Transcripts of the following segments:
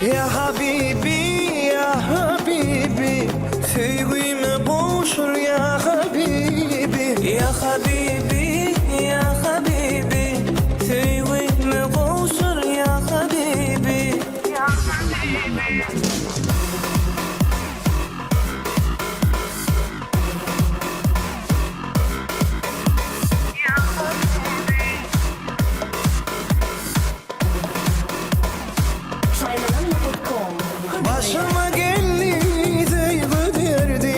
يا حبيبي يا حبيبي سيغي مبوشر يا حبيبي يا حبيبي يا حبيبي سيغي مبوشر يا حبيبي يا حبيبي Başıma geldi zeybi derdi,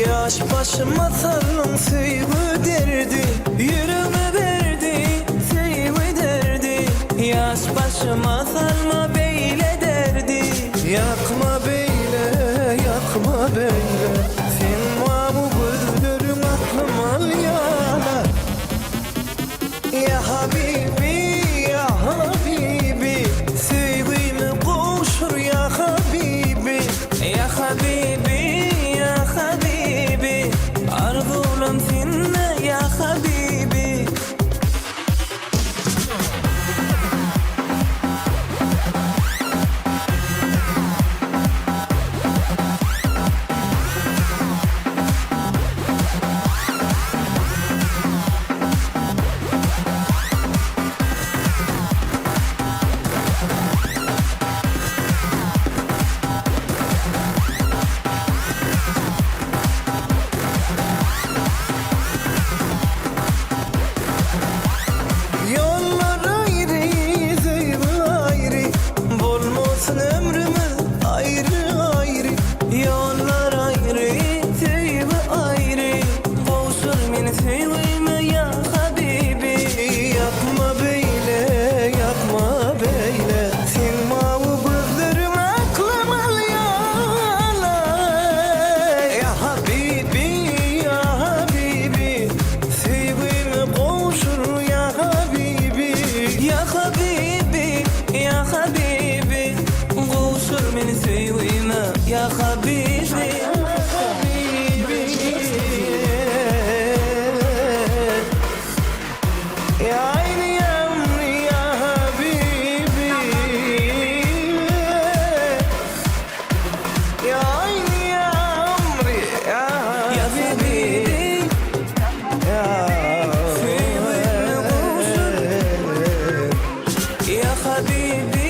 yaş başıma sarılın seybi derdi. Yüreğime verdi seyvi derdi, yaş başıma sarma beyle derdi. Yakma beyle, yakma beyle, sen var bu gözlerin aklım al yana. Ya Habibi, ya Habibi, sevgimi koşur ya Habibi. Ya Habibi ya Habibi, arzulam seninle ya Habibi. Yollar ayrı, zeybi ayrı, bulmasın ömrümüz ayrı ayrı. Yollar ayrı, seyvi ayrı, boğuşur beni sevgime ya Habibi. Yakma beyle, yakma beyle, sen mavi gözlerim aklım al yana. Ya Habibi, ya Habibi, sevgimi koşur ya Habibi. Ya Habibi ya Habibi, boğuşur beni sevgime ya Habibi. Ya aynı yamri ya Habibi, ya aynı yamri ya Ya Habibi ya sevgime boğuşur ya Habibi.